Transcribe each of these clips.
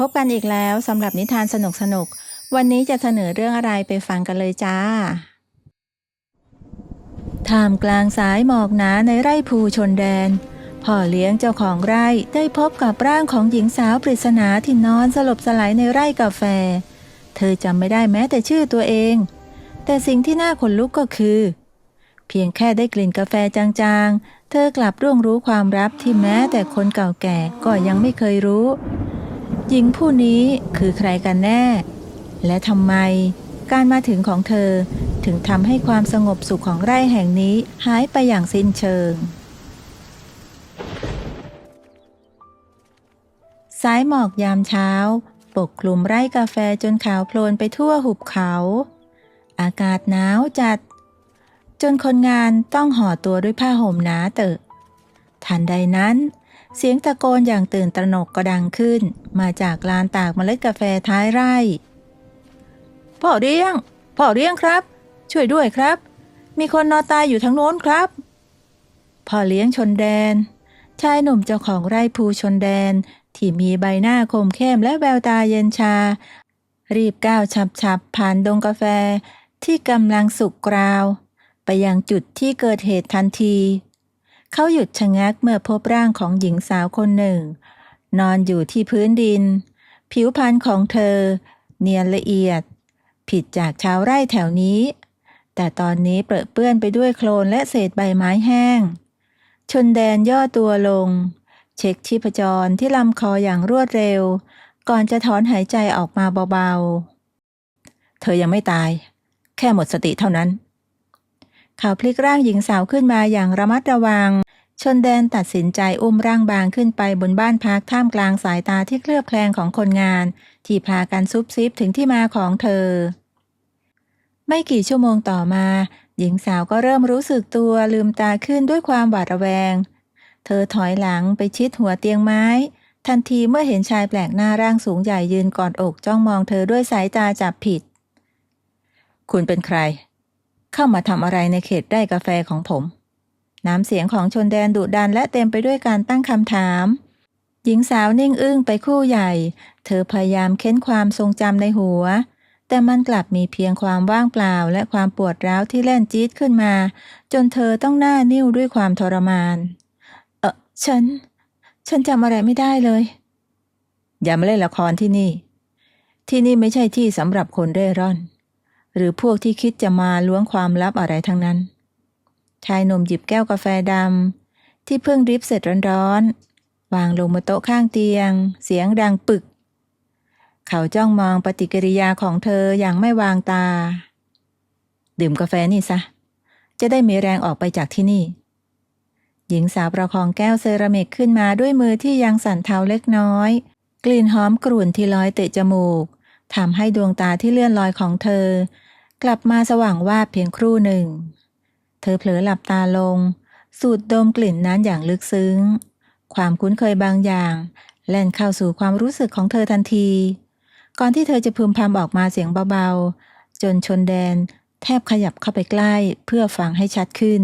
พบกันอีกแล้วสำหรับนิทานสนุกๆวันนี้จะเสนอเรื่องอะไรไปฟังกันเลยจ้าท่ามกลางสายหมอกหนาในไร่ภูชนแดนพ่อเลี้ยงเจ้าของไร่ได้พบกับร่างของหญิงสาวปริศนาที่นอนสลบสลายในไร่กาแฟเธอจำไม่ได้แม้แต่ชื่อตัวเองแต่สิ่งที่น่าขนลุกก็คือเพียงแค่ได้กลิ่นกาแฟจางๆเธอกลับร่วงรู้ความลับที่แม้แต่คนเก่าแก่ก็ยังไม่เคยรู้หญิงผู้นี้คือใครกันแน่และทำไมการมาถึงของเธอถึงทำให้ความสงบสุขของไร่แห่งนี้หายไปอย่างสิ้นเชิงสายหมอกยามเช้าปกคลุมไร่กาแฟจนขาวโพลนไปทั่วหุบเขาอากาศหนาวจัดจนคนงานต้องห่อตัวด้วยผ้าห่มหนาเตอะทันใดนั้นเสียงตะโกนอย่างตื่นตระหนกก็ดังขึ้นมาจากลานตากเมล็ดกาแฟท้ายไร่พ่อเลี้ยงครับช่วยด้วยครับมีคนนอนตายอยู่ทางโน้นครับพ่อเลี้ยงชนแดนชายหนุ่มเจ้าของไร่ภูชนแดนที่มีใบหน้าคมเข้มและแววตาเย็นชารีบก้าวฉับผ่านดงกาแฟที่กำลังสุกกราวไปยังจุดที่เกิดเหตุทันทีเขาหยุดชะงักเมื่อพบร่างของหญิงสาวคนหนึ่งนอนอยู่ที่พื้นดินผิวพรรณของเธอเนียนละเอียดผิดจากชาวไร่แถวนี้แต่ตอนนี้เปื้อนเปื้อนไปด้วยโคลนและเศษใบไม้แห้งชนแดนย่อตัวลงเช็คชีพจรที่ลำคออย่างรวดเร็วก่อนจะถอนหายใจออกมาเบาๆเธอยังไม่ตายแค่หมดสติเท่านั้นเขาพลิกร่างหญิงสาวขึ้นมาอย่างระมัดระวังชนแดนตัดสินใจอุ้มร่างบางขึ้นไปบนบ้านพักท่ามกลางสายตาที่เคลือบแคลงของคนงานที่พากันซุบซิบถึงที่มาของเธอไม่กี่ชั่วโมงต่อมาหญิงสาวก็เริ่มรู้สึกตัวลืมตาขึ้นด้วยความหวาดระแวงเธอถอยหลังไปชิดหัวเตียงไม้ทันทีเมื่อเห็นชายแปลกหน้าร่างสูงใหญ่ยืนกอดอกจ้องมองเธอด้วยสายตาจับผิดคุณเป็นใครเข้ามาทำอะไรในเขตไร่กาแฟของผมน้ำเสียงของชนแดนดุดันและเต็มไปด้วยการตั้งคำถามหญิงสาวนิ่งอึ้งไปครู่ใหญ่เธอพยายามเค้นความทรงจำในหัวแต่มันกลับมีเพียงความว่างเปล่าและความปวดร้าวที่แล่นจี๊ดขึ้นมาจนเธอต้องหน้านิ่วด้วยความทรมานฉันจำอะไรไม่ได้เลยอย่ามาเล่นละครที่นี่ไม่ใช่ที่สำหรับคนเร่ร่อนหรือพวกที่คิดจะมาล้วงความลับอะไรทั้งนั้นชายหนุ่มหยิบแก้วกาแฟดำที่เพิ่งดริปเสร็จร้อนๆวางลงบนโต๊ะข้างเตียงเสียงดังปึกเขาจ้องมองปฏิกิริยาของเธออย่างไม่วางตาดื่มกาแฟนี่ซะจะได้มีแรงออกไปจากที่นี่หญิงสาวประคองแก้วเซรามิกขึ้นมาด้วยมือที่ยังสั่นเทาเล็กน้อยกลิ่นหอมกรุ่นที่ลอยเตะจมูกทำให้ดวงตาที่เลื่อนลอยของเธอกลับมาสว่างวาบเพียงครู่หนึ่งเธอเผลอหลับตาลงสูดดมกลิ่นนั้นอย่างลึกซึ้งความคุ้นเคยบางอย่างแล่นเข้าสู่ความรู้สึกของเธอทันทีก่อนที่เธอจะพึมพำออกมาเสียงเบาๆจนชนแดนแทบขยับเข้าไปใกล้เพื่อฟังให้ชัดขึ้น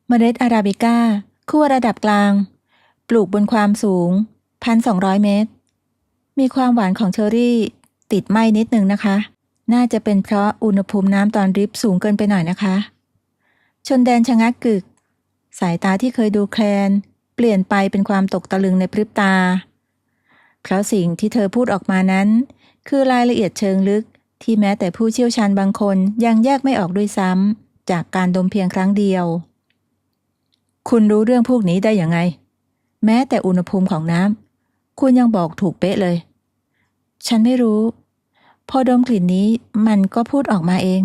เมล็ดอาราบิก้าคั่วระดับกลางปลูกบนความสูง 1,200 เมตรมีความหวานของเชอร์รี่ติดไหม้นิดนึงนะคะน่าจะเป็นเพราะอุณหภูมิน้ำตอนดริปสูงเกินไปหน่อยนะคะชนแดนชะงักกึกสายตาที่เคยดูแคลนเปลี่ยนไปเป็นความตกตะลึงในพริบตาเพราะสิ่งที่เธอพูดออกมานั้นคือรายละเอียดเชิงลึกที่แม้แต่ผู้เชี่ยวชาญบางคนยังแยกไม่ออกด้วยซ้ำจากการดมเพียงครั้งเดียวคุณรู้เรื่องพวกนี้ได้ยังไงแม้แต่อุณหภูมิของน้ำคุณยังบอกถูกเป๊ะเลยฉันไม่รู้พอดมกลิ่นนี้มันก็พูดออกมาเอง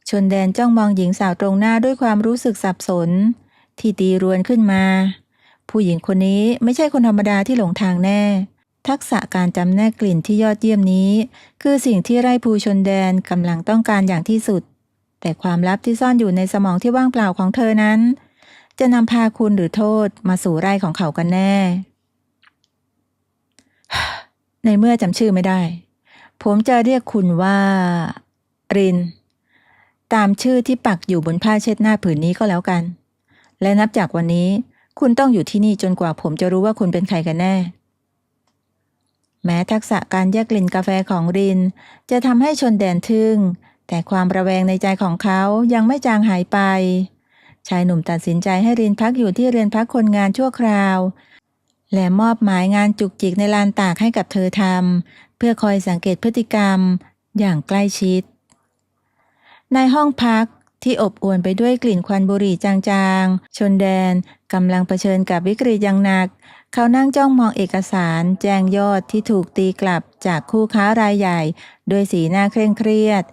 ชนแดนจ้องมองหญิงสาวตรงหน้าด้วยความรู้สึกสับสนที่ตีรวนขึ้นมาผู้หญิงคนนี้ไม่ใช่คนธรรมดาที่หลงทางแน่ทักษะการจำแนกกลิ่นที่ยอดเยี่ยมนี้คือสิ่งที่ไร่ภูชนแดนกำลังต้องการอย่างที่สุดแต่ความลับที่ซ่อนอยู่ในสมองที่ว่างเปล่าของเธอนั้นจะนำพาคุณหรือโทษมาสู่ไร่ของเขากันแน่ในเมื่อจำชื่อไม่ได้ผมจะเรียกคุณว่ารินตามชื่อที่ปักอยู่บนผ้าเช็ดหน้าผืนนี้ก็แล้วกันและนับจากวันนี้คุณต้องอยู่ที่นี่จนกว่าผมจะรู้ว่าคุณเป็นใครกันแน่แ แม้ทักษะการแยกกลิ่นกาแฟของรินจะทำให้ชนแดนทึ่งแต่ความระแวงในใจของเขายังไม่จางหายไปชายหนุ่มตัดสินใจให้รินพักอยู่ที่เรือนพักคนงานชั่วคราวและมอบหมายงานจุกจิกในลานตากให้กับเธอทำเพื่อคอยสังเกตพฤติกรรมอย่างใกล้ชิดในห้องพักที่อบอวลไปด้วยกลิ่นควันบุหรี่จางๆชนแดนกำลังเผชิญกับวิกฤตอย่างหนักเขานั่งจ้องมองเอกสารแจ้งยอดที่ถูกตีกลับจากคู่ค้ารายใหญ่ด้วยสีหน้าเคร่งเครียด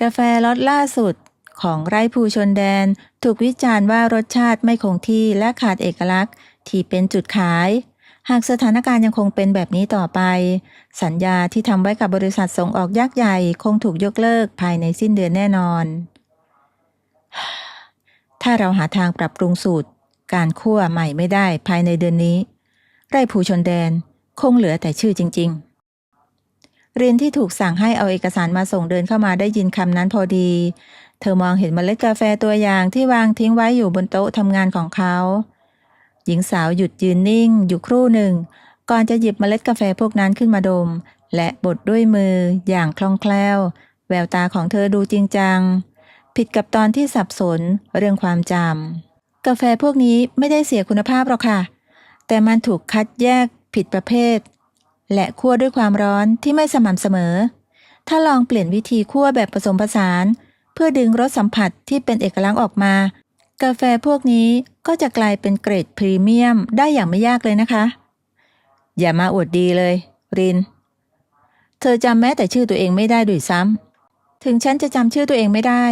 กาแฟล็อตล่าสุดของไร่ภูชนแดนถูกวิจารณ์ว่ารสชาติไม่คงที่และขาดเอกลักษณ์ที่เป็นจุดขายหากสถานการณ์ยังคงเป็นแบบนี้ต่อไปสัญญาที่ทำไว้กับบริษัทส่งออกยักษ์ใหญ่คงถูกยกเลิกภายในสิ้นเดือนแน่นอนถ้าเราหาทางปรับปรุงสูตรการคั่วใหม่ไม่ได้ภายในเดือนนี้ไร่ภูชนแดนคงเหลือแต่ชื่อจริงๆรินที่ถูกสั่งให้เอาเอกสารมาส่งเดินเข้ามาได้ยินคำนั้นพอดีเธอมองเห็นเมล็ดกาแฟตัวอย่างที่วางทิ้งไว้อยู่บนโต๊ะทำงานของเขาหญิงสาวหยุดยืนนิ่งอยู่ครู่หนึ่งก่อนจะหยิบเมล็ดกาแฟพวกนั้นขึ้นมาดมและบดด้วยมืออย่างคล่องแคล่วแววตาของเธอดูจริงจังผิดกับตอนที่สับสนเรื่องความจำกาแฟพวกนี้ไม่ได้เสียคุณภาพหรอกค่ะแต่มันถูกคัดแยกผิดประเภทและคั่วด้วยความร้อนที่ไม่สม่ำเสมอถ้าลองเปลี่ยนวิธีคั่วแบบผสมผสานเพื่อดึงรสสัมผัสที่เป็นเอกลักษณ์ออกมากาแฟพวกนี้ก็จะกลายเป็นเกรดพรีเมียมได้อย่างไม่ยากเลยนะคะอย่ามาอวดดีเลยรินเธอจำแม้แต่ชื่อตัวเองไม่ได้ด้วยซ้ำถึงฉันจะจำชื่อตัวเองไม่ได้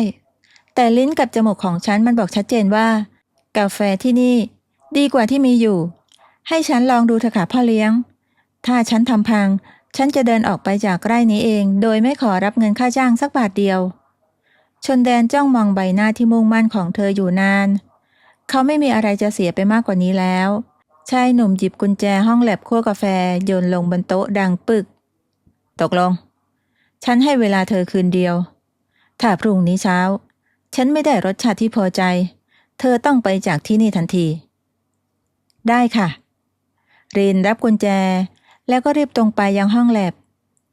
แต่ลิ้นกับจมูกของฉันมันบอกชัดเจนว่ากาแฟที่นี่ดีกว่าที่มีอยู่ให้ฉันลองดูเถอะค่ะพ่อเลี้ยงถ้าฉันทำพังฉันจะเดินออกไปจากไร่นี้เองโดยไม่ขอรับเงินค่าจ้างสักบาทเดียวชนแดนจ้องมองใบหน้าที่มุ่งมั่นของเธออยู่นานเขาไม่มีอะไรจะเสียไปมากกว่านี้แล้วชายหนุ่มหยิบกุญแจห้องแลบคั่วกาแฟโยนลงบนโต๊ะดังปึกตกลงฉันให้เวลาเธอคืนเดียวถ้าพรุ่งนี้เช้าฉันไม่ได้รสชาติที่พอใจเธอต้องไปจากที่นี่ทันทีได้ค่ะรินรับกุญแจแล้วก็รีบตรงไปยังห้องแลบ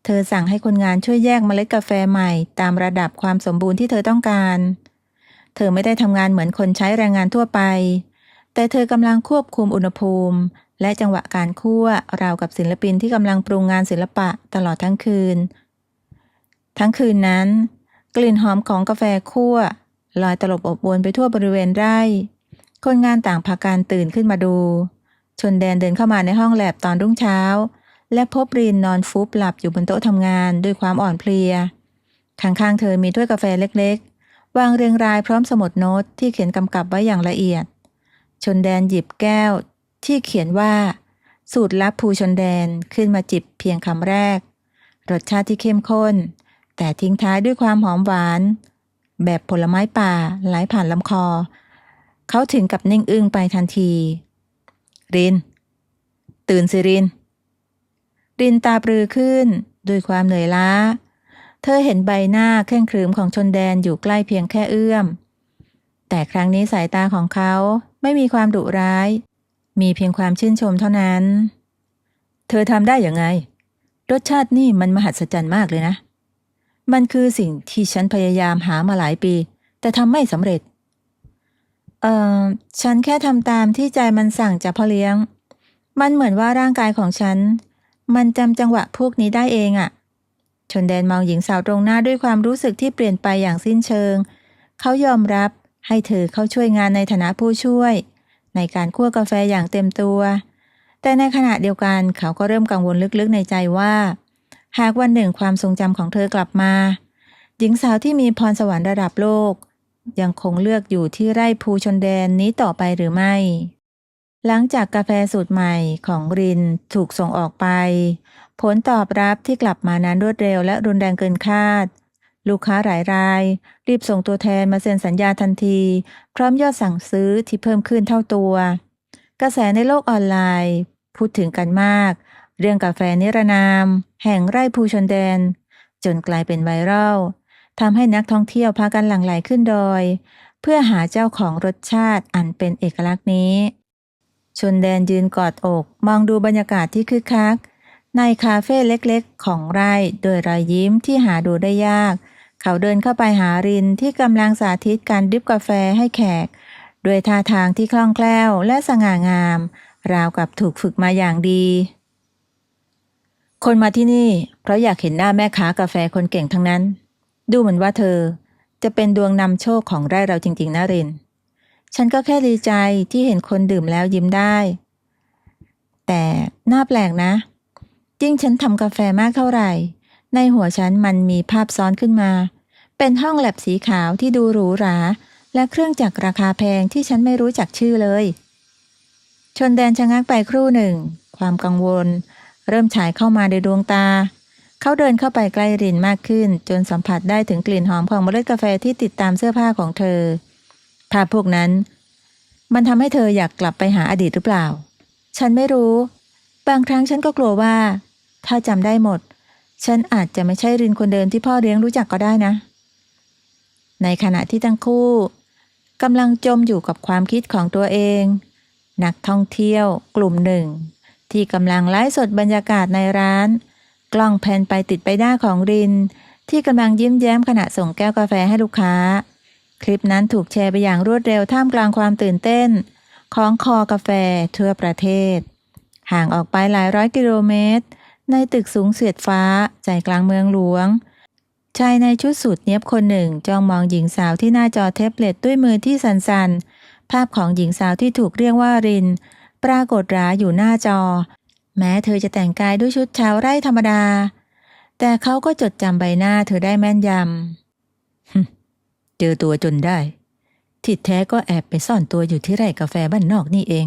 เธอสั่งให้คนงานช่วยแยกเมล็ดกาแฟใหม่ตามระดับความสมบูรณ์ที่เธอต้องการเธอไม่ได้ทำงานเหมือนคนใช้แรงงานทั่วไปแต่เธอกำลังควบคุมอุณหภูมิและจังหวะการคั่วราวกับศิลปินที่กำลังปรุงงานศิลปะตลอดทั้งคืนนั้นกลิ่นหอมของกาแฟคั่วลอยตลบอบอวนไปทั่วบริเวณไร่คนงานต่างพากันตื่นขึ้นมาดูชนแดนเดินเข้ามาในห้องแลบตอนรุ่งเช้าและพบรินนอนฟุบหลับอยู่บนโต๊ะทำงานด้วยความอ่อนเพลียข้างๆเธอมีถ้วยกาแฟเล็กๆวางเรียงรายพร้อมสมุดโน้ตที่เขียนกำกับไว้อย่างละเอียดชนแดนหยิบแก้วที่เขียนว่าสูตรลับภูชนแดนขึ้นมาจิบเพียงคำแรกรสชาติที่เข้มข้นแต่ทิ้งท้ายด้วยความหอมหวานแบบผลไม้ป่าไหลผ่านลำคอเขาถึงกับนิ่งอึ้งไปทันทีรินตื่นสิรินตาปรือขึ้นด้วยความเหนื่อยล้าเธอเห็นใบหน้าเคร่งครึมของชนแดนอยู่ใกล้เพียงแค่เอื้อมแต่ครั้งนี้สายตาของเขาไม่มีความดุร้ายมีเพียงความชื่นชมเท่านั้นเธอทำได้อย่างไงรสชาตินี่มันมหัศจรรย์มากเลยนะมันคือสิ่งที่ฉันพยายามหามาหลายปีแต่ทำไม่สำเร็จฉันแค่ทำตามที่ใจมันสั่งจากพ่อเลี้ยงมันเหมือนว่าร่างกายของฉันมันจำจังหวะพวกนี้ได้เองอะชนแดนมองหญิงสาวตรงหน้าด้วยความรู้สึกที่เปลี่ยนไปอย่างสิ้นเชิงเขายอมรับให้เธอเข้าช่วยงานในฐานะผู้ช่วยในการคั่วกาแฟอย่างเต็มตัวแต่ในขณะเดียวกันเขาก็เริ่มกังวลลึกๆในใจว่าหากวันหนึ่งความทรงจำของเธอกลับมาหญิงสาวที่มีพรสวรรค์ระดับโลกยังคงเลือกอยู่ที่ไร่ภูชนแดนนี้ต่อไปหรือไม่หลังจากกาแฟสูตรใหม่ของรินถูกส่งออกไปผลตอบรับที่กลับมานั้นรวดเร็วและรุนแรงเกินคาดลูกค้าหลายรายรีบส่งตัวแทนมาเซ็นสัญญาทันทีพร้อมยอดสั่งซื้อที่เพิ่มขึ้นเท่าตัวกระแสในโลกออนไลน์พูดถึงกันมากเรื่องกาแฟนิรนามแห่งไร่ภูชนแดนจนกลายเป็นไวรัลทำให้นักท่องเที่ยวพากันหลั่งไหลขึ้นดอยเพื่อหาเจ้าของรสชาติอันเป็นเอกลักษณ์นี้ชนแดนยืนกอดอกมองดูบรรยากาศที่คึกคัก ในคาเฟ่เล็กๆของไร่โดยรอยยิ้มที่หาดูได้ยากเขาเดินเข้าไปหารินที่กำลังสาธิตการดริปกาแฟให้แขกด้วยท่าทางที่คล่องแคล่วและสง่างามราวกับถูกฝึกมาอย่างดีคนมาที่นี่เพราะอยากเห็นหน้าแม่ค้ากาแฟคนเก่งทั้งนั้นดูเหมือนว่าเธอจะเป็นดวงนำโชคของไร่เราจริงๆนะรินฉันก็แค่ดีใจที่เห็นคนดื่มแล้วยิ้มได้แต่น่าแปลกนะยิ่งฉันทำกาแฟมากเท่าไหร่ในหัวฉันมันมีภาพซ้อนขึ้นมาเป็นห้องแลบสีขาวที่ดูหรูหราและเครื่องจักรราคาแพงที่ฉันไม่รู้จักชื่อเลยชนแดนชะงักไปครู่หนึ่งความกังวลเริ่มฉายเข้ามาในดวงตาเขาเดินเข้าไปใกล้รินมากขึ้นจนสัมผัสได้ถึงกลิ่นหอมของเมล็ดกาแฟที่ติดตามเสื้อผ้าของเธอภาพพวกนั้นมันทำให้เธออยากกลับไปหาอดีตหรือเปล่าฉันไม่รู้บางครั้งฉันก็กลัวว่าถ้าจำได้หมดฉันอาจจะไม่ใช่รินคนเดิมที่พ่อเลี้ยงรู้จักก็ได้นะในขณะที่ทั้งคู่กำลังจมอยู่กับความคิดของตัวเองนักท่องเที่ยวกลุ่มหนึ่งที่กำลังไลฟ์สดบรรยากาศในร้านกล้องแพนไปติดใบหน้าของรินที่กำลังยิ้มแย้มขณะส่งแก้วกาแฟให้ลูกค้าคลิปนั้นถูกแชร์ไปอย่างรวดเร็วท่ามกลางความตื่นเต้นของคอกาแฟทั่วประเทศห่างออกไปหลายร้อยกิโลเมตรในตึกสูงเสียดฟ้าใจกลางเมืองหลวงชายในชุดสูทเนียบคนหนึ่งจ้องมองหญิงสาวที่หน้าจอแท็บเล็ตด้วยมือที่สั่นๆภาพของหญิงสาวที่ถูกเรียกว่ารินปรากฏราอยู่หน้าจอแม้เธอจะแต่งกายด้วยชุดชาวไร่ธรรมดาแต่เขาก็จดจำใบหน้าเธอได้แม่นยำเจอตัวจนได้ที่แท้ก็แอบไปซ่อนตัวอยู่ที่ไร่กาแฟบ้านนอกนี่เอง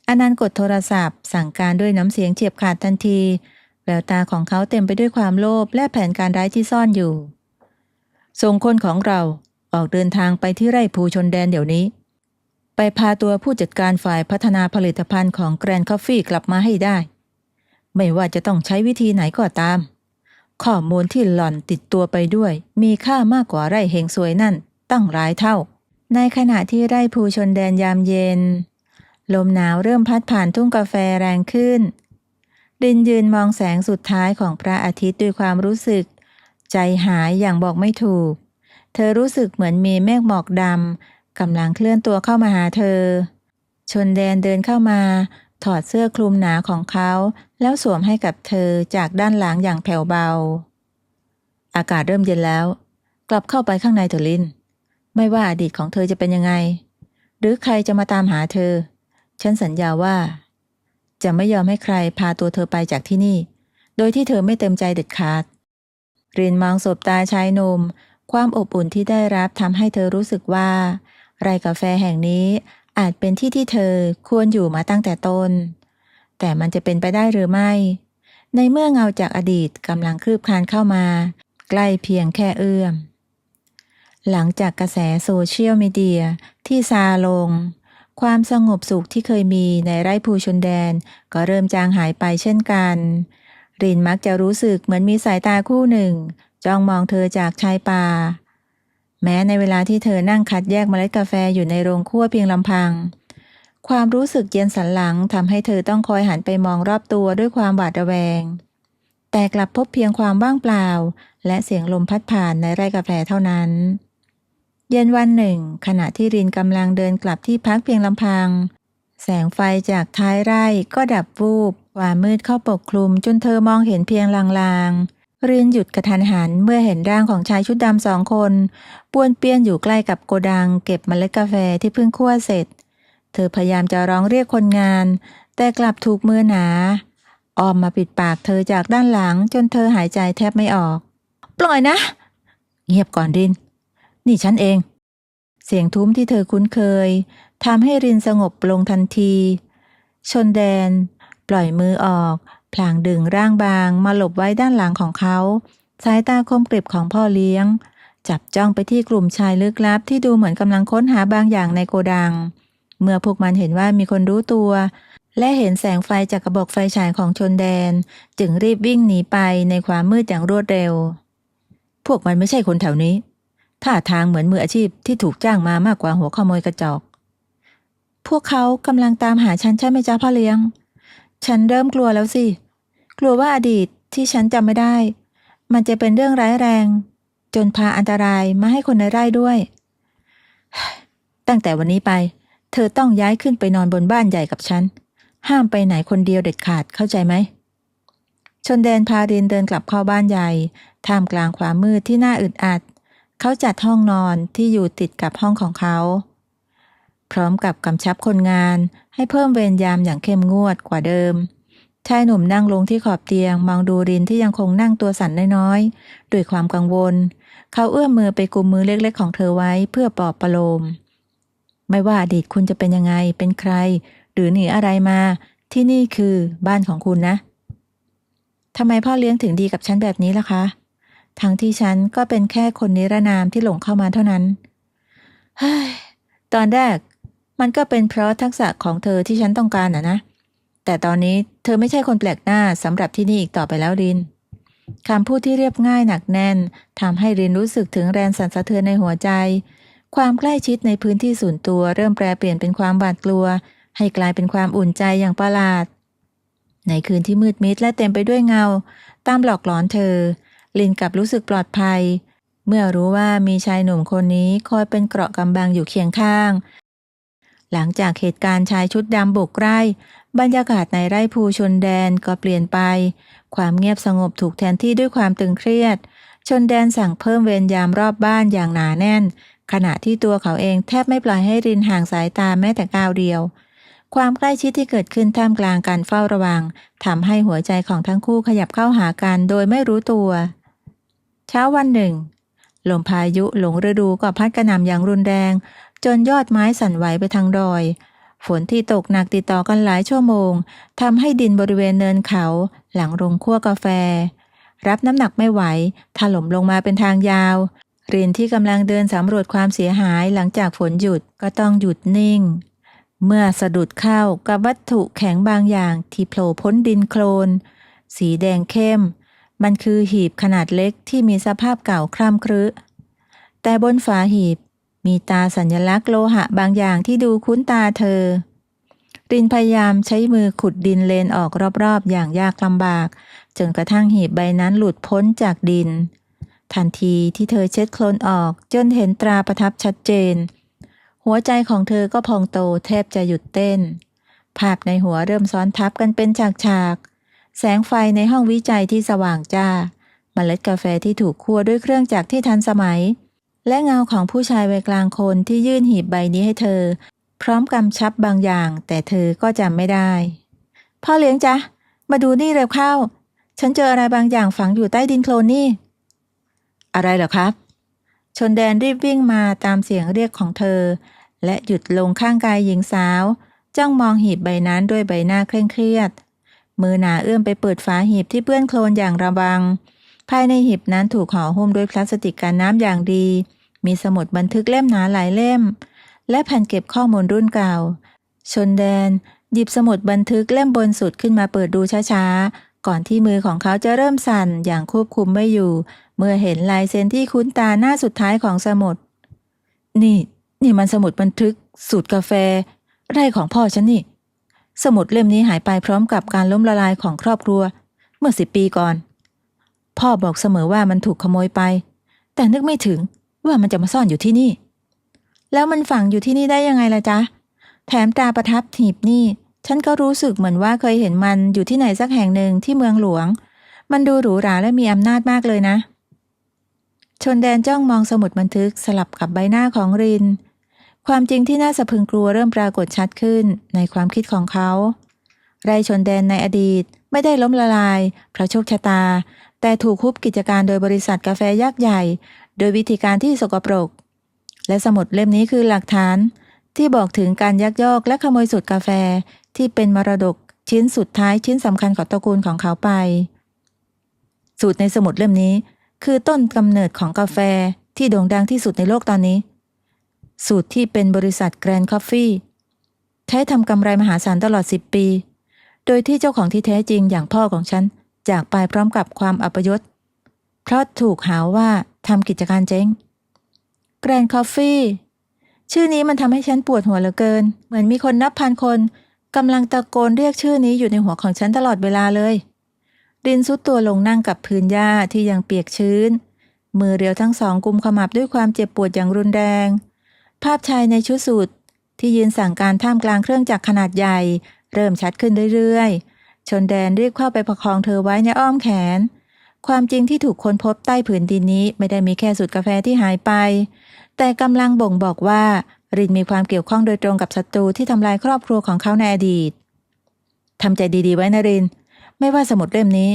อนันต์กดโทรศัพท์สั่งการด้วยน้ำเสียงเฉียบขาดทันทีแววตาของเขาเต็มไปด้วยความโลภและแผนการร้ายที่ซ่อนอยู่ส่งคนของเราออกเดินทางไปที่ไร่ภูชนแดนเดี๋ยวนี้ไปพาตัวผู้จัดการฝ่ายพัฒนาผลิตภัณฑ์ของแกรนด์คอฟฟี่กลับมาให้ได้ไม่ว่าจะต้องใช้วิธีไหนก็ตามข้อมูลที่หล่อนติดตัวไปด้วยมีค่ามากกว่าไร่เฮงซวยนั่นตั้งหลายเท่าในขณะที่ไร่ภูชนแดนยามเย็นลมหนาวเริ่มพัดผ่านทุ่งกาแฟแรงขึ้นรินยืนมองแสงสุดท้ายของพระอาทิตย์ด้วยความรู้สึกใจหายอย่างบอกไม่ถูกเธอรู้สึกเหมือนมีเมฆหมอกดำกำลังเคลื่อนตัวเข้ามาหาเธอชนแดนเดินเข้ามาถอดเสื้อคลุมหนาของเขาแล้วสวมให้กับเธอจากด้านหลังอย่างแผ่วเบาอากาศเริ่มเย็นแล้วกลับเข้าไปข้างในเถอะลินไม่ว่าอดีตของเธอจะเป็นยังไงหรือใครจะมาตามหาเธอฉันสัญญาว่าจะไม่ยอมให้ใครพาตัวเธอไปจากที่นี่โดยที่เธอไม่เต็มใจเด็ดขาดรินมองสบตาชายหนุ่มความอบอุ่นที่ได้รับทำให้เธอรู้สึกว่าไร่กาแฟแห่งนี้อาจเป็นที่ที่เธอควรอยู่มาตั้งแต่ต้นแต่มันจะเป็นไปได้หรือไม่ในเมื่อเงาจากอดีตกำลังคืบคลานเข้ามาใกล้เพียงแค่เอื้อมหลังจากกระแสโซเชียลมีเดียที่ซาลงความสงบสุขที่เคยมีในไร่ภูชนแดนก็เริ่มจางหายไปเช่นกันรินมักจะรู้สึกเหมือนมีสายตาคู่หนึ่งจ้องมองเธอจากชายป่าแม้ในเวลาที่เธอนั่งคัดแยกเมล็ดกาแฟอยู่ในโรงคั่วเพียงลำพังความรู้สึกเย็นสันหลังทำให้เธอต้องคอยหันไปมองรอบตัวด้วยความหวาดระแวงแต่กลับพบเพียงความว่างเปล่าและเสียงลมพัดผ่านในไร่กาแฟเท่านั้นเย็นวันหนึ่งขณะที่รินกำลังเดินกลับที่พักเพียงลำพังแสงไฟจากท้ายไร่ก็ดับวูบความมืดเข้าปกคลุมจนเธอมองเห็นเพียงลางๆรินหยุดกระทันหันเมื่อเห็นร่างของชายชุดดำ2 คนป้วนเปี้ยนอยู่ใกล้กับโกดังเก็บเมล็ดกาแฟที่เพิ่งคั่วเสร็จเธอพยายามจะร้องเรียกคนงานแต่กลับถูกมือหนาอ้อมมาปิดปากเธอจากด้านหลังจนเธอหายใจแทบไม่ออกปล่อยนะเงียบก่อนรินนี่ฉันเองเสียงทุ้มที่เธอคุ้นเคยทำให้รินสงบลงทันทีชนแดนปล่อยมือออกพลางดึงร่างบางมาหลบไว้ด้านหลังของเขาสายตาคมกริบของพ่อเลี้ยงจับจ้องไปที่กลุ่มชายลึกลับที่ดูเหมือนกำลังค้นหาบางอย่างในโกดังเมื่อพวกมันเห็นว่ามีคนรู้ตัวและเห็นแสงไฟจากกระบอกไฟฉายของชนแดนจึงรีบวิ่งหนีไปในความมืดอย่างรวดเร็วพวกมันไม่ใช่คนแถวนี้ท่าทางเหมือนมืออาชีพที่ถูกจ้างมามากกว่าหัวขโมยกระจอกพวกเขากำลังตามหาฉันใช่ไหมจ๊ะพ่อเลี้ยงฉันเริ่มกลัวแล้วสิ กลัวว่าอดีตที่ฉันจำไม่ได้มันจะเป็นเรื่องร้ายแรงจนพาอันตรายมาให้คนในไร่ด้วยตั้งแต่วันนี้ไปเธอต้องย้ายขึ้นไปนอนบนบ้านใหญ่กับฉันห้ามไปไหนคนเดียวเด็ดขาดเข้าใจไหมชนแดนพารินเดินกลับเข้าบ้านใหญ่ท่ามกลางความมืดที่น่าอึดอัดเขาจัดห้องนอนที่อยู่ติดกับห้องของเขาพร้อมกับกำชับคนงานให้เพิ่มเวรยามอย่างเข้มงวดกว่าเดิมชายหนุ่มนั่งลงที่ขอบเตียงมองดูรินที่ยังคงนั่งตัวสั่นน้อยๆด้วยความกังวลเขาเอื้อมมือไปกุมมือเล็กๆของเธอไว้เพื่อปลอบประโลมไม่ว่าอดีตคุณจะเป็นยังไงเป็นใครหรือหนีอะไรมาที่นี่คือบ้านของคุณนะทำไมพ่อเลี้ยงถึงดีกับฉันแบบนี้ล่ะคะทั้งที่ฉันก็เป็นแค่คนนิรนามที่หลงเข้ามาเท่านั้นเฮ้ยตอนแรกมันก็เป็นเพราะทักษะของเธอที่ฉันต้องการนะแต่ตอนนี้เธอไม่ใช่คนแปลกหน้าสำหรับที่นี่อีกต่อไปแล้วรินคำพูดที่เรียบง่ายหนักแน่นทำให้รินรู้สึกถึงแรงสั่นสะเทือนในหัวใจความใกล้ชิดในพื้นที่ส่วนตัวเริ่มแปรเปลี่ยนเป็นความหวาดกลัวให้กลายเป็นความอุ่นใจอย่างประหลาดในคืนที่มืดมิดและเต็มไปด้วยเงาตามหลอกหลอนเธอรินกลับรู้สึกปลอดภัยเมื่อรู้ว่ามีชายหนุ่มคนนี้คอยเป็นเกราะกำบังอยู่เคียงข้างหลังจากเหตุการณ์ชายชุดดำบุกไร่บรรยากาศในไร่ภูชนแดนก็เปลี่ยนไปความเงียบสงบถูกแทนที่ด้วยความตึงเครียดชนแดนสั่งเพิ่มเวรยามรอบบ้านอย่างหนาแน่นขณะที่ตัวเขาเองแทบไม่ปล่อยให้รินห่างสายตาแม้แต่ก้าวเดียวความใกล้ชิดที่เกิดขึ้นท่ามกลางการเฝ้าระวังทำให้หัวใจของทั้งคู่ขยับเข้าหากันโดยไม่รู้ตัวเช้าวันหนึ่งลมพายุหลงฤดูก็พัดกระหน่ำอย่างรุนแรงจนยอดไม้สั่นไหวไปทางดอยฝนที่ตกหนักติดต่อกันหลายชั่วโมงทำให้ดินบริเวณเนินเขาหลังโรงคั่วกาแฟรับน้ำหนักไม่ไหวถล่มลงมาเป็นทางยาวรินที่กำลังเดินสำรวจความเสียหายหลังจากฝนหยุดก็ต้องหยุดนิ่งเมื่อสะดุดเข้ากับวัตถุแข็งบางอย่างที่โผล่พ้นดินโคลนสีแดงเข้มมันคือหีบขนาดเล็กที่มีสภาพเก่าคร่ำครึแต่บนฝาหีบมีตาสัญลักษณ์โลหะบางอย่างที่ดูคุ้นตาเธอรินพยายามใช้มือขุดดินเลนออกรอบๆอย่างยากลำบากจนกระทั่งหีบใบนั้นหลุดพ้นจากดินทันทีที่เธอเช็ดโคลนออกจนเห็นตราประทับชัดเจนหัวใจของเธอก็พองโตแทบจะหยุดเต้นภาพในหัวเริ่มซ้อนทับกันเป็นฉากๆแสงไฟในห้องวิจัยที่สว่างจ้าเมล็ดกาแฟที่ถูกคั่วด้วยเครื่องจักรที่ทันสมัยและเงาของผู้ชายวัยกลางคนที่ยื่นหีบใบนี้ให้เธอพร้อมกำชับบางอย่างแต่เธอก็จำไม่ได้พ่อเลี้ยงจ๊ะมาดูนี่เร็วเข้าฉันเจออะไรบางอย่างฝังอยู่ใต้ดินโคลนนี่อะไรเหรอครับชนแดนรีบวิ่งมาตามเสียงเรียกของเธอและหยุดลงข้างกายหญิงสาวจ้องมองหีบใบนั้นด้วยใบหน้าเคร่งเครียดมือหนาเอื้อมไปเปิดฝาหีบที่เปื้อนโคลนอย่างระวังภายในหีบนั้นถูกห่อหุ้มด้วยพลาสติกกันน้ำอย่างดีมีสมุดบันทึกเล่มหนาหลายเล่มและแผ่นเก็บข้อมูลรุ่นเก่าชนแดนหยิบสมุดบันทึกเล่มบนสุดขึ้นมาเปิดดูช้าๆก่อนที่มือของเขาจะเริ่มสั่นอย่างควบคุมไม่อยู่เมื่อเห็นลายเซ็นที่คุ้นตาหน้าสุดท้ายของสมุดนี่มันสมุดบันทึกสูตรกาแฟไร่ของพ่อฉันนี่สมุดเล่มนี้หายไปพร้อมกับการล้มละลายของครอบครัวเมื่อ10 ปีก่อนพ่อบอกเสมอว่ามันถูกขโมยไปแต่นึกไม่ถึงว่ามันจะมาซ่อนอยู่ที่นี่แล้วมันฝังอยู่ที่นี่ได้ยังไงล่ะจ๊ะแถมตราประทับหีบนี่ฉันก็รู้สึกเหมือนว่าเคยเห็นมันอยู่ที่ไหนสักแห่งหนึ่งที่เมืองหลวงมันดูหรูหราและมีอำนาจมากเลยนะชนแดนจ้องมองสมุดบันทึกสลับกับใบหน้าของรินความจริงที่น่าสะพรึงกลัวเริ่มปรากฏชัดขึ้นในความคิดของเขาไร่ชนแดนในอดีตไม่ได้ล้มละลายเพราะโชคชะตาแต่ถูกฮุบกิจการโดยบริษัทกาแฟยักษ์ใหญ่โดยวิธีการที่สกปรกและสมุดเล่มนี้คือหลักฐานที่บอกถึงการยักยอกและขโมยสูตรกาแฟที่เป็นมรดกชิ้นสุดท้ายชิ้นสำคัญของตระกูลของเขาไปสูตรในสมุดเล่มนี้คือต้นกำเนิดของกาแฟที่โด่งดังที่สุดในโลกตอนนี้สูตรที่เป็นบริษัทแกรนด์คอฟฟี่ใช้ทำกำไรมหาศาลตลอด10 ปีโดยที่เจ้าของที่แท้จริงอย่างพ่อของฉันจากไปพร้อมกับความอัปยศเพราะถูกหาว่าทำกิจการเจ๊งแกรนด์คอฟฟี่ชื่อนี้มันทำให้ฉันปวดหัวเหลือเกินเหมือนมีคนนับพันคนกำลังตะโกนเรียกชื่อนี้อยู่ในหัวของฉันตลอดเวลาเลย รินซุดตัวลงนั่งกับพื้นหญ้าที่ยังเปียกชื้นมือเรียวทั้งสองกุมขมับด้วยความเจ็บปวดอย่างรุนแรงภาพชายในชุดสูทที่ยืนสั่งการท่ามกลางเครื่องจักรขนาดใหญ่เริ่มชัดขึ้นเรื่อยๆชนแดนรีบเข้าไปประคองเธอไว้ในอ้อมแขนความจริงที่ถูกค้นพบใต้ผืนดินนี้ไม่ได้มีแค่สูตรกาแฟที่หายไปแต่กำลังบ่งบอกว่ารินมีความเกี่ยวข้องโดยตรงกับศัตรูที่ทำลายครอบครัวของเขาในอดีตทำใจดีๆไว้นะรินไม่ว่าสมุดเล่มนี้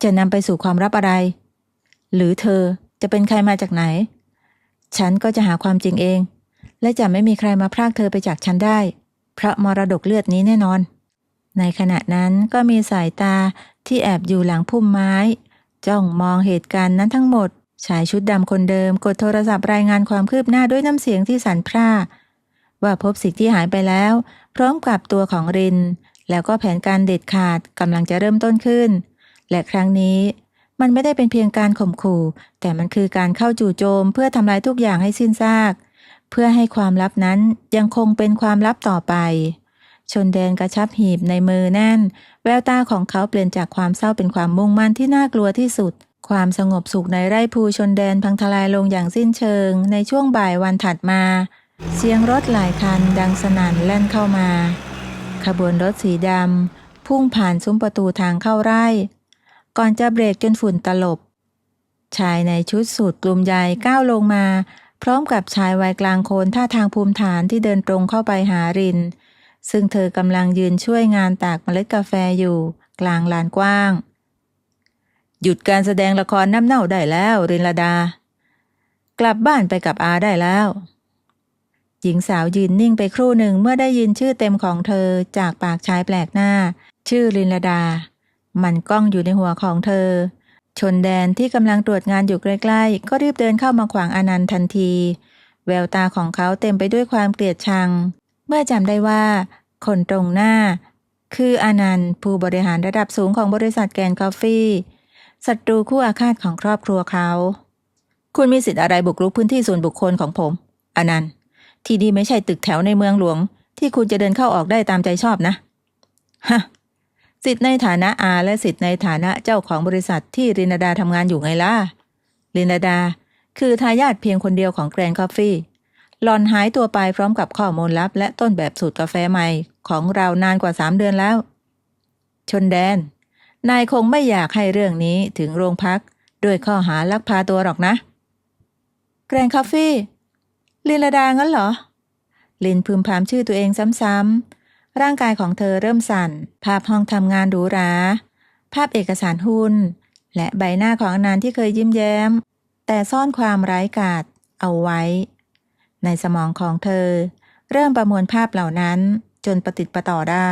จะนำไปสู่ความลับอะไรหรือเธอจะเป็นใครมาจากไหนฉันก็จะหาความจริงเองและจะไม่มีใครมาพรากเธอไปจากฉันได้เพราะมรดกเลือดนี้แน่นอนในขณะนั้นก็มีสายตาที่แอบอยู่หลังพุ่มไม้จ้องมองเหตุการณ์นั้นทั้งหมดชายชุดดำคนเดิมกดโทรศัพท์รายงานความคืบหน้าด้วยน้ำเสียงที่สั่นพร่าว่าพบสิ่งที่หายไปแล้วพร้อมกับตัวของรินแล้วก็แผนการเด็ดขาดกำลังจะเริ่มต้นขึ้นและครั้งนี้มันไม่ได้เป็นเพียงการข่มขู่แต่มันคือการเข้าจู่โจมเพื่อทำลายทุกอย่างให้สิ้นซากเพื่อให้ความลับนั้นยังคงเป็นความลับต่อไปชนแดนกระชับหีบในมือแน่นแววตาของเขาเปลี่ยนจากความเศร้าเป็นความมุ่งมั่นที่น่ากลัวที่สุดความสงบสุขในไร่ภูชนแดนพังทลายลงอย่างสิ้นเชิงในช่วงบ่ายวันถัดมาเสียงรถหลายคันดังสนั่นแล่นเข้ามาขบวนรถสีดำพุ่งผ่านซุ้มประตูทางเข้าไร่ก่อนจะเบรกจนฝุ่นตลบชายในชุดสูทกลุ่มใหญ่ก้าวลงมาพร้อมกับชายวัยกลางคนท่าทางภูมิฐานที่เดินตรงเข้าไปหารินซึ่งเธอกำลังยืนช่วยงานตากเมล็ดกาแฟอยู่กลางลานกว้างหยุดการแสดงละครน้ำเน่าได้แล้วรินลดากลับบ้านไปกับอาได้แล้วหญิงสาวยืนนิ่งไปครู่หนึ่งเมื่อได้ยินชื่อเต็มของเธอจากปากชายแปลกหน้าชื่อรินลดามันก้องอยู่ในหัวของเธอชนแดนที่กำลังตรวจงานอยู่ใกล้ๆก็รีบเดินเข้ามาขวางอานันต์ทันทีแววตาของเขาเต็มไปด้วยความเกลียดชังเมื่อจำได้ว่าคนตรงหน้าคืออานันต์ผู้บริหารระดับสูงของบริษัทแกรนด์คอฟฟี่ศัตรูคู่อาฆาตของครอบครัวเขาคุณมีสิทธิ์อะไรบุกรุกพื้นที่ส่วนบุคคลของผมอานันต์ที่นี่ไม่ใช่ตึกแถวในเมืองหลวงที่คุณจะเดินเข้าออกได้ตามใจชอบนะฮะสิทธิ์ในฐานะอาและสิทธิ์ในฐานะเจ้าของบริษัทที่รินดาทำงานอยู่ไงล่ะรินดาคือทายาทเพียงคนเดียวของแกรนด์คอฟฟี่หล่อนหายตัวไปพร้อมกับข้อมูลลับและต้นแบบสูตรกาแฟใหม่ของเรานานกว่า3 เดือนแล้วชนแดนนายคงไม่อยากให้เรื่องนี้ถึงโรงพักด้วยข้อหาลักพาตัวหรอกนะแกรนด์คอฟฟี่ลินดางั้นเหรอลินพึมพำชื่อตัวเองซ้ำๆร่างกายของเธอเริ่มสั่นภาพห้องทำงานหรูหราภาพเอกสารหุ้นและใบหน้าของอนันต์ที่เคยยิ้มแย้มแต่ซ่อนความร้ายกาจเอาไว้ในสมองของเธอเริ่มประมวลภาพเหล่านั้นจนประติดประต่อได้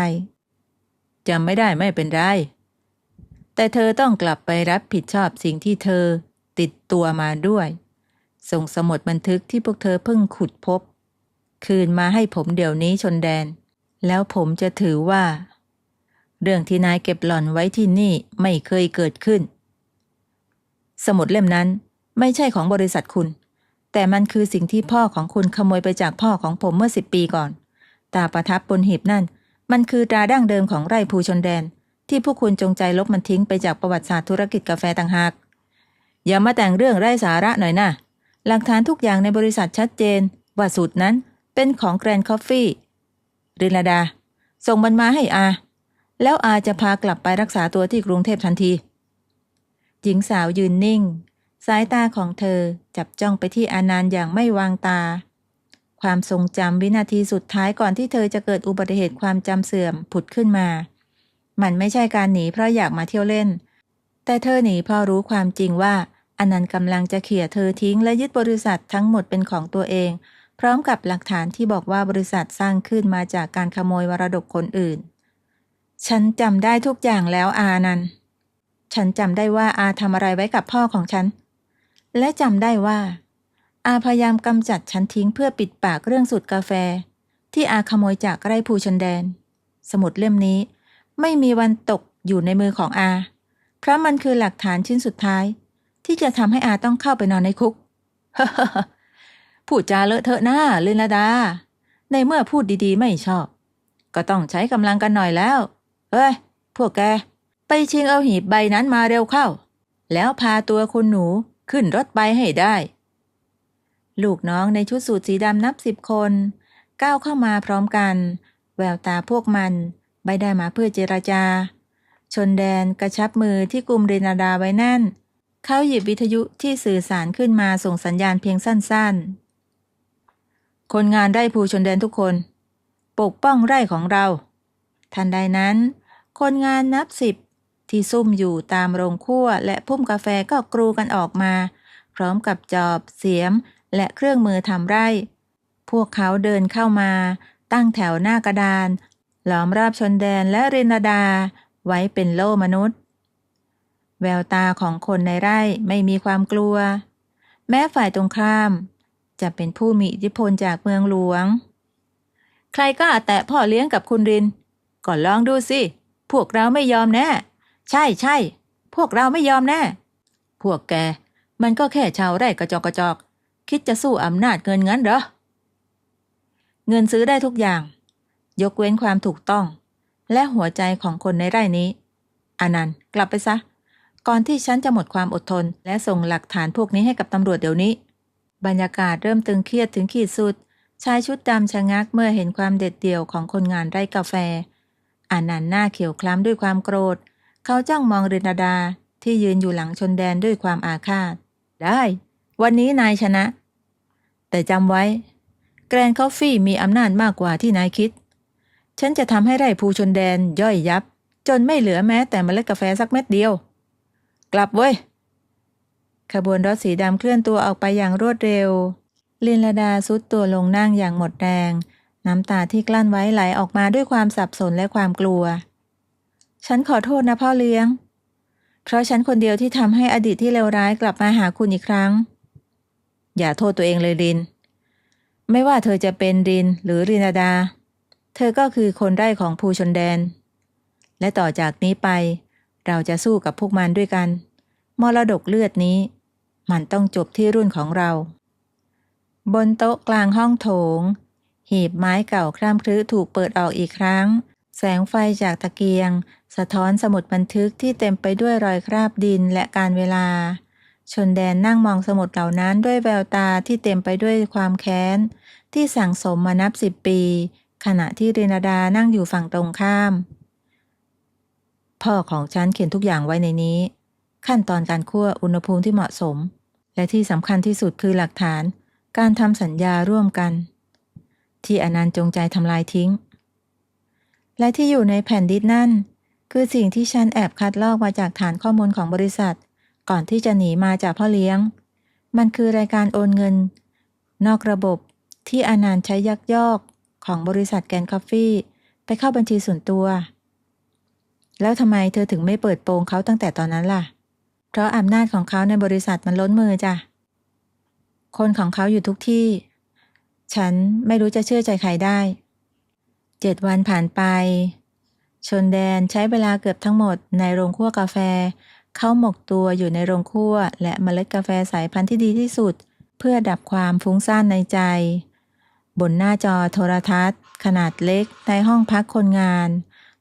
จำไม่ได้ไม่เป็นไรแต่เธอต้องกลับไปรับผิดชอบสิ่งที่เธอติดตัวมาด้วยส่งสมุดบันทึกที่พวกเธอเพิ่งขุดพบคืนมาให้ผมเดี๋ยวนี้ชนแดนแล้วผมจะถือว่าเรื่องที่นายเก็บหล่อนไว้ที่นี่ไม่เคยเกิดขึ้นสมุดเล่มนั้นไม่ใช่ของบริษัทคุณแต่มันคือสิ่งที่พ่อของคุณขโมยไปจากพ่อของผมเมื่อ10 ปีก่อนตาประทับบนหีบนั่นมันคือตราดั้งเดิมของไร่ภูชนแดนที่พวกคุณจงใจลบมันทิ้งไปจากประวัติศาสตร์ธุรกิจกาแฟต่างหากอย่ามาแต่งเรื่องไร้สาระหน่อยนะหลักฐานทุกอย่างในบริษัทชัดเจนว่าสูตรนั้นเป็นของแกรนด์คอฟฟี่รินลดาส่งมันมาให้อาแล้วอาจะพากลับไปรักษาตัวที่กรุงเทพทันทีหญิงสาวยืนนิ่งสายตาของเธอจับจ้องไปที่อานันต์อย่างไม่วางตาความทรงจำวินาทีสุดท้ายก่อนที่เธอจะเกิดอุบัติเหตุความจำเสื่อมผุดขึ้นมามันไม่ใช่การหนีเพราะอยากมาเที่ยวเล่นแต่เธอหนีเพราะรู้ความจริงว่าอานันต์กำลังจะเขี่ยเธอทิ้งและยึดบริษัททั้งหมดเป็นของตัวเองพร้อมกับหลักฐานที่บอกว่าบริษัทสร้างขึ้นมาจากการขโมยมรดกคนอื่นฉันจำได้ทุกอย่างแล้วอานันต์ฉันจำได้ว่าอาทำอะไรไว้กับพ่อของฉันและจำได้ว่าอาพยายามกำจัดฉันทิ้งเพื่อปิดปากเรื่องสูตรกาแฟที่อาขโมยจากไร่ภูชนแดนสมุดเล่มนี้ไม่มีวันตกอยู่ในมือของอาเพราะมันคือหลักฐานชิ้นสุดท้ายที่จะทำให้อาต้องเข้าไปนอนในคุก พูดจาเลอะเทอะหน้าลินลดาในเมื่อพูดดีๆไม่ชอบก็ต้องใช้กำลังกันหน่อยแล้วเอ้ยพวกแก ไปชิงเอาหีบใบนั้นมาเร็วเข้าแล้วพาตัวคุณหนูขึ้นรถไปให้ได้ลูกน้องในชุดสูทสีดำนับ10 คนก้าวเข้ามาพร้อมกันแววตาพวกมันไม่ได้มาเพื่อเจรจาชนแดนกระชับมือที่กุมเรนาดาไว้แน่นเขาหยิบวิทยุที่สื่อสารขึ้นมาส่งสัญญาณเพียงสั้นๆคนงานไร่ภูชนแดนทุกคนปกป้องไร่ของเราทันใดนั้นคนงานนับ10ที่ซุ่มอยู่ตามโรงคั่วและพุ่มกาแฟก็กรูกันออกมาพร้อมกับจอบเสียมและเครื่องมือทำไร่พวกเขาเดินเข้ามาตั้งแถวหน้ากระดานล้อมรอบชนแดนและเรนาดาไว้เป็นโล่มนุษย์แววตาของคนในไร่ไม่มีความกลัวแม้ฝ่ายตรงข้ามจะเป็นผู้มีอิทธิพลจากเมืองหลวงใครกล้าแตะพ่อเลี้ยงกับคุณรินก่อนลองดูสิพวกเราไม่ยอมแน่ใช่พวกเราไม่ยอมแน่พวกแกมันก็แค่ชาวไร่กระจอกคิดจะสู้อำนาจเงินงั้นเหรอเงินซื้อได้ทุกอย่างยกเว้นความถูกต้องและหัวใจของคนในไร่นี้อานันต์กลับไปซะก่อนที่ฉันจะหมดความอดทนและส่งหลักฐานพวกนี้ให้กับตำรวจเดี๋ยวนี้บรรยากาศเริ่มตึงเครียดถึงขีดสุดชายชุดดำชะงักเมื่อเห็นความเด็ดเดี่ยวของคนงานไร่กาแฟอานันต์หน้าเขียวคล้ำด้วยความโกรธเขาจ้องมองเรนาดาที่ยืนอยู่หลังชนแดนด้วยความอาฆาตได้วันนี้นายชนะแต่จำไว้แกรนด์คอฟฟี่มีอำนาจมากกว่าที่นายคิดฉันจะทำให้ไร่ภูชนแดนย่อยยับจนไม่เหลือแม้แต่เมล็ดกาแฟสักเม็ดเดียวกลับเว้ยขบวนรถสีดำเคลื่อนตัวออกไปอย่างรวดเร็วลินลดาซุดตัวลงนั่งอย่างหมดแรงน้ำตาที่กลั้นไว้ไหลออกมาด้วยความสับสนและความกลัวฉันขอโทษนะพ่อเลี้ยงเพราะฉันคนเดียวที่ทำให้อดีตที่เลวร้ายกลับมาหาคุณอีกครั้งอย่าโทษตัวเองเลยรินไม่ว่าเธอจะเป็นรินหรือรินาดาเธอก็คือคนไร่ของภูชนแดนและต่อจากนี้ไปเราจะสู้กับพวกมันด้วยกันมรดกเลือดนี้มันต้องจบที่รุ่นของเราบนโต๊ะกลางห้องโถงหีบไม้เก่าคร่ำครึถูกเปิดออกอีกครั้งแสงไฟจากตะเกียงสะท้อนสมุดบันทึกที่เต็มไปด้วยรอยคราบดินและการเวลาชนแดนนั่งมองสมุดเหล่านั้นด้วยแววตาที่เต็มไปด้วยความแค้นที่สั่งสมมานับ10 ปีขณะที่เรนาดานั่งอยู่ฝั่งตรงข้ามพ่อของฉันเขียนทุกอย่างไว้ในนี้ขั้นตอนการคั่วอุณหภูมิที่เหมาะสมและที่สำคัญที่สุดคือหลักฐานการทำสัญญาร่วมกันที่อนันต์จงใจทำลายทิ้งและที่อยู่ในแผ่นดิสนั่นคือสิ่งที่ฉันแอบคัดลอกมาจากฐานข้อมูลของบริษัทก่อนที่จะหนีมาจากพ่อเลี้ยงมันคือรายการโอนเงินนอกระบบที่อนันต์ใช้ยักยอกของบริษัทแกรนด์คอฟฟี่ไปเข้าบัญชีส่วนตัวแล้วทำไมเธอถึงไม่เปิดโปงเขาตั้งแต่ตอนนั้นล่ะเพราะอำนาจของเขาในบริษัทมันล้นมือจ้ะคนของเขาอยู่ทุกที่ฉันไม่รู้จะเชื่อใจใครได้7 วันผ่านไปชนแดนใช้เวลาเกือบทั้งหมดในโรงคั่วกาแฟเขาหมกตัวอยู่ในโรงคั่วและเมล็ดกาแฟสายพันธุ์ที่ดีที่สุดเพื่อดับความฟุ้งซ่านในใจบนหน้าจอโทรทัศน์ขนาดเล็กในห้องพักคนงาน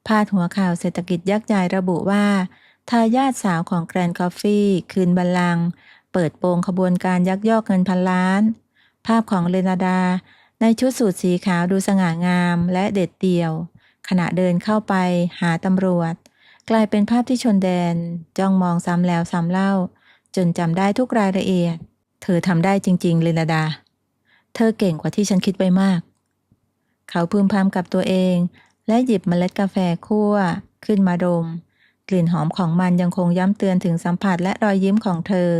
พาดหัวข่าวเศรษฐกิจยักษ์ใหญ่ระบุว่าทายาทสาวของแกรนด์คอฟฟี่คืนบัลลังก์เปิดโปงขบวนการยักยอกเงินพันล้านภาพของเรนาดาในชุดสูทสีขาวดูสง่างามและเด็ดเดี่ยวขณะเดินเข้าไปหาตำรวจกลายเป็นภาพที่ชนแดนจ้องมองซ้ำแล้วซ้ำเล่าจนจำได้ทุกรายละเอียดเธอทำได้จริงๆเรนาดาเธอเก่งกว่าที่ฉันคิดไว้มากเขาพึมพำกับตัวเองและหยิบเมล็ดกาแฟคั่วขึ้นมาดมกลิ่นหอมของมันยังคงย้ำเตือนถึงสัมผัสและรอยยิ้มของเธอ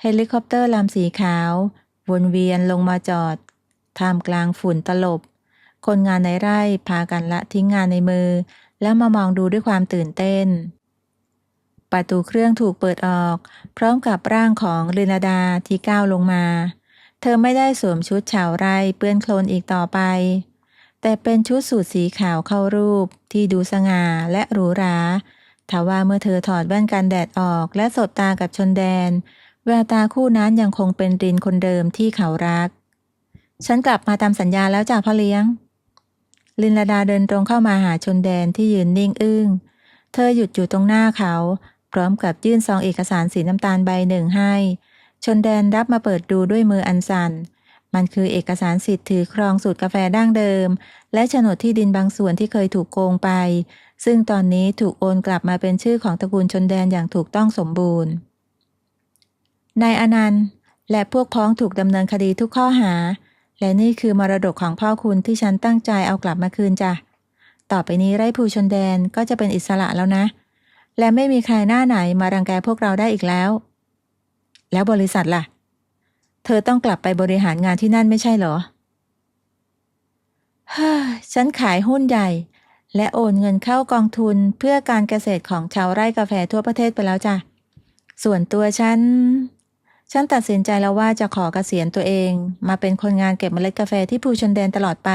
เฮลิคอปเตอร์ลำสีขาววนเวียนลงมาจอดท่ามกลางฝุ่นตลบคนงานในไร่พากันละทิ้งงานในมือแล้วมามองดูด้วยความตื่นเต้นประตูเครื่องถูกเปิดออกพร้อมกับร่างของเรนาดาที่ก้าวลงมาเธอไม่ได้สวมชุดชาวไร่เปื้อนโคลนอีกต่อไปแต่เป็นชุดสูทสีขาวเข้ารูปที่ดูสง่าและหรูหราทว่าเมื่อเธอถอดแว่นกันแดดออกและสบตากับชนแดนแววตาคู่นั้นยังคงเป็นรินคนเดิมที่เขารักฉันกลับมาตามสัญญาแล้วจ้ะพ่อเลี้ยงลินลดาเดินตรงเข้ามาหาชนแดนที่ยืนนิ่งอึ้ง เธอหยุดอยู่ตรงหน้าเขาพร้อมกับยื่นซองเอกสารสีน้ำตาลใบหนึ่งให้ชนแดนรับมาเปิดดูด้วยมืออันสั่นมันคือเอกสารสิทธิ์ถือครองสูตรกาแฟดั้งเดิมและโฉนดที่ดินบางส่วนที่เคยถูกโกงไปซึ่งตอนนี้ถูกโอนกลับมาเป็นชื่อของตระกูลชนแดนอย่างถูกต้องสมบูรณ์นายอนันต์และพวกพ้องถูกดำเนินคดีทุกข้อหาและนี่คือมรดกของพ่อคุณที่ฉันตั้งใจเอากลับมาคืนจ้ะต่อไปนี้ไร่ภูชนแดนก็จะเป็นอิสระแล้วนะและไม่มีใครหน้าไหนมารังแกพวกเราได้อีกแล้วแล้วบริษัทล่ะเธอต้องกลับไปบริหารงานที่นั่นไม่ใช่เหรอฉันขายหุ้นใหญ่และโอนเงินเข้ากองทุนเพื่อการเกษตรของชาวไร่กาแฟทั่วประเทศไปแล้วจ้ะส่วนตัวฉันตัดสินใจแล้วว่าจะขอเกษียณตัวเองมาเป็นคนงานเก็บเมล็ดกาแฟที่ภูชนแดนตลอดไป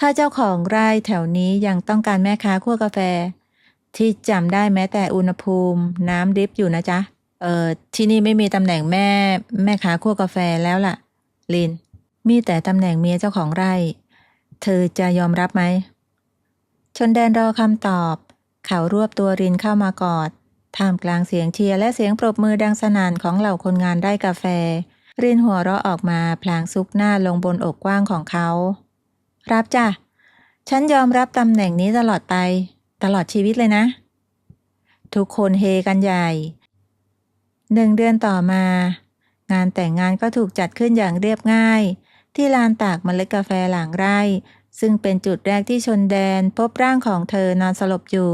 ถ้าเจ้าของไร่แถวนี้ยังต้องการแม่ค้าคั่วกาแฟที่จำได้แม้แต่อุณหภูมิน้ำดริปอยู่นะจ๊ะที่นี่ไม่มีตำแหน่งแม่ค้าคั่วกาแฟแล้วล่ะลินมีแต่ตำแหน่งเมียเจ้าของไร่เธอจะยอมรับไหมชนแดนรอคำตอบเขารวบตัวรินเข้ามากอดท่ามกลางเสียงเชียร์และเสียงปรบมือดังสนั่นของเหล่าคนงานไร่กาแฟรินหัวเราะออกมาพลางซุกหน้าลงบนอกกว้างของเขารับจ้ะฉันยอมรับตำแหน่งนี้ตลอดไปตลอดชีวิตเลยนะทุกคนเฮกันใหญ่1 เดือนต่อมางานแต่งงานก็ถูกจัดขึ้นอย่างเรียบง่ายที่ลานตากเมล็ดกาแฟหลังไร่ซึ่งเป็นจุดแรกที่ชนแดนพบร่างของเธอนอนสลบอยู่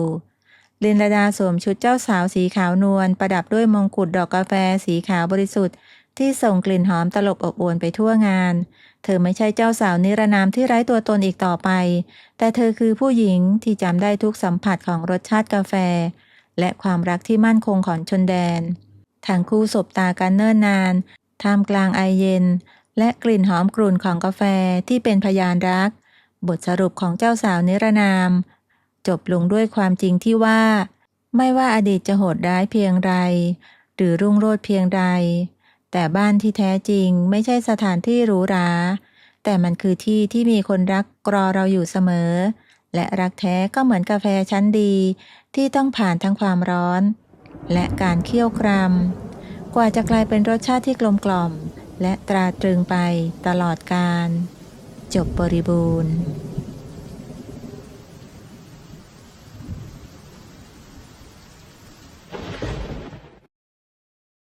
ลินลดาสวมชุดเจ้าสาวสีขาวนวลประดับด้วยมงกุฎดอกกาแฟสีขาวบริสุทธิ์ที่ส่งกลิ่นหอมตลบอบอวลไปทั่วงานเธอไม่ใช่เจ้าสาวนิรนามที่ไร้ตัวตนอีกต่อไปแต่เธอคือผู้หญิงที่จำได้ทุกสัมผัสของรสชาติกาแฟและความรักที่มั่นคงของชนแดนทั้งคู่สบตากันเนิ่นนานท่ามกลางไอเย็นและกลิ่นหอมกรุ่นของกาแฟที่เป็นพยานรักบทสรุปของเจ้าสาวนิรนามจบลงด้วยความจริงที่ว่าไม่ว่าอดีตจะโหดร้ายเพียงไรหรือรุ่งโรจน์เพียงใดแต่บ้านที่แท้จริงไม่ใช่สถานที่หรูหราแต่มันคือที่ที่มีคนรักรอเราอยู่เสมอและรักแท้ก็เหมือนกาแฟชั้นดีที่ต้องผ่านทั้งความร้อนและการเคี่ยวกรำกว่าจะกลายเป็นรสชาติที่กลมกล่อมและตราตรึงไปตลอดกาลจบบริบูรณ์